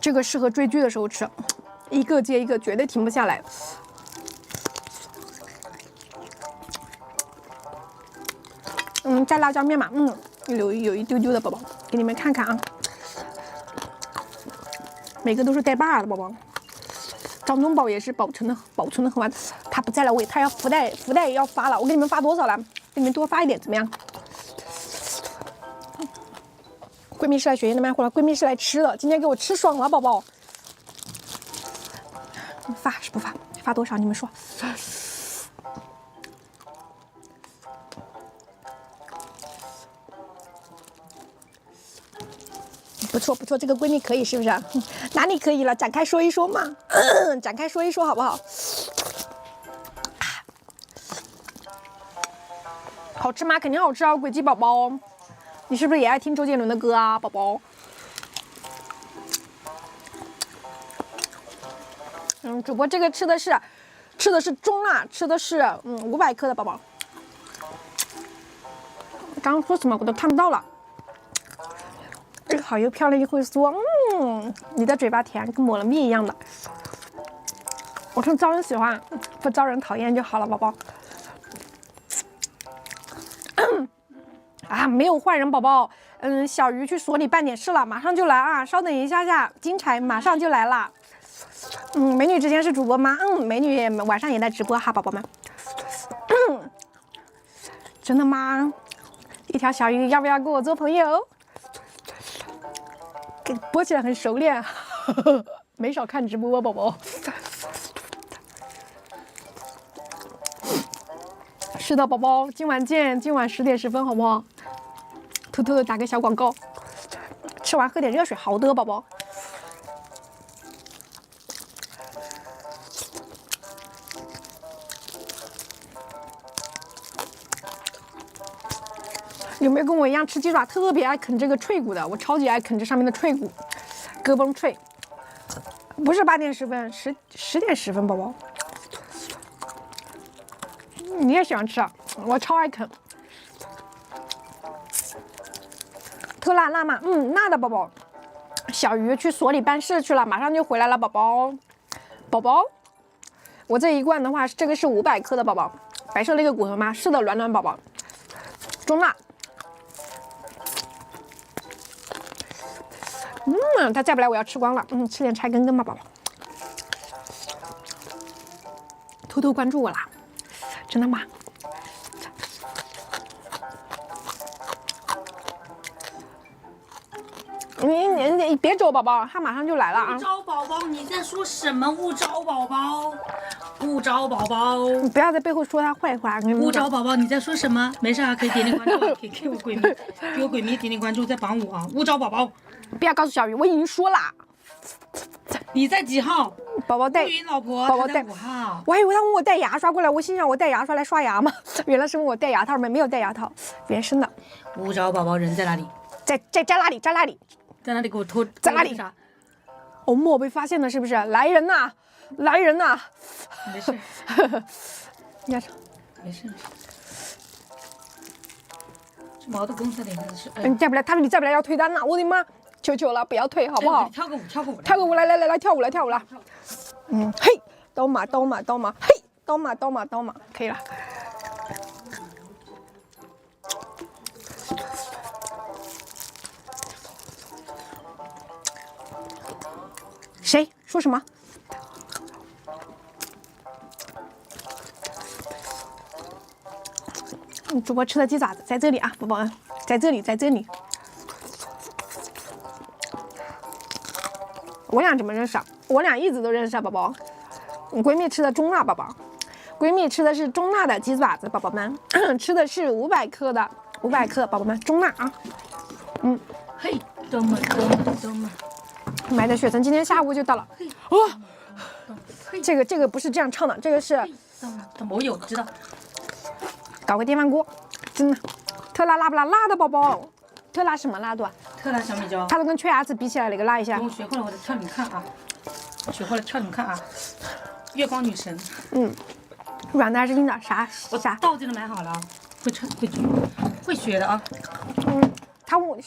这个适合追剧的时候吃，一个接一个，绝对停不下来。蘸辣椒面嘛，有一丢丢的，宝宝，给你们看看啊。每个都是带把的，宝宝。张宗宝也是保存的很完，他不在了，他要福袋也要发了，我给你们发多少了？给你们多发一点，怎么样？闺蜜是来学习的吗？或者闺蜜是来吃的？今天给我吃爽了，宝宝。发是不发？发多少？你们说。不错不错，这个闺蜜可以是不是？哪里可以了？展开说一说嘛，展开说一说好不好？好吃吗？肯定好吃啊，轨迹宝宝，你是不是也爱听周杰伦的歌啊，宝宝？主播这个吃的是中辣，吃的是500克的宝宝。刚刚说什么我都看不到了。这个好又漂亮又会缩，你的嘴巴甜，跟抹了蜜一样的。我看招人喜欢，不招人讨厌就好了，宝宝。啊，没有坏人，宝宝。小鱼去所里办点事了，马上就来啊！稍等一下下，精彩马上就来了。美女之前是主播吗？美女晚上也在直播哈，宝宝们。真的吗？一条小鱼要不要跟我做朋友？播起来很熟练，没少看直播，宝宝。是的，宝宝，今晚见，今晚10点10分，好不好？偷偷的打个小广告，吃完喝点热水，好的，宝宝。有没有跟我一样吃鸡爪特别爱啃这个脆骨的？我超级爱啃这上面的脆骨，咯嘣脆。不是8点10分，10点10分，宝宝。你也喜欢吃啊？我超爱啃。特辣辣吗？辣的，宝宝。小鱼去所里办事去了，马上就回来了，宝宝。宝宝，我这一罐的话，这个是500克的，宝宝。白色那个骨头吗？是的，暖暖宝宝。中辣。他再不来我要吃光了。吃点菜根根吧，宝宝。偷偷关注我啦，真的吗？你别走，宝宝，他马上就来了啊！勿招宝宝，你在说什么？勿招宝宝，勿招宝宝！你不要在背后说他坏话。勿招宝宝，你在说什么？没事啊，可以点点关注，可以给我闺蜜点点关注，再帮我啊！勿招宝宝，不要告诉小鱼，我已经说了。你在几号？宝宝带云老婆，宝宝带5号。我还以为他问我带牙刷过来，我心想我带牙刷来刷牙吗？原来是问我带牙套没有带牙套，原生的。勿招宝宝人在哪里？在那里，在那里，在哪里？给我偷在哪里？啥？欧莫被发现了是不是？来人呐！来人呐！没事。压上。没事。这毛的公司脸上是。你再不来，你再不来要退单了！我的妈！求求了，不要退好不好？跳个舞，跳个舞，跳个舞，来跳舞了，跳舞了。嘿，刀马，嘿，刀马，可以了。谁说什么？主播吃的鸡爪子在这里啊，宝宝们，在这里。我俩怎么认识啊？我俩一直都认识啊，宝宝。你闺蜜吃的中辣，宝宝。闺蜜吃的是中辣的鸡爪子，宝宝们。吃的是500克的，500克，宝宝们，中辣啊。嘿，都嘛。买的雪橙今天下午就到了。这个不是这样唱的，这个是。我有知道。搞个电饭锅，真的。特辣辣不辣？辣的，宝宝。特辣什么辣度啊？特辣小米椒。它都跟缺牙齿比起来，哪个辣一下？我学会了，我跳你们看啊！学会了跳你们看啊！月光女神。软的还是硬的？啥？我道具都买好了，会学的啊。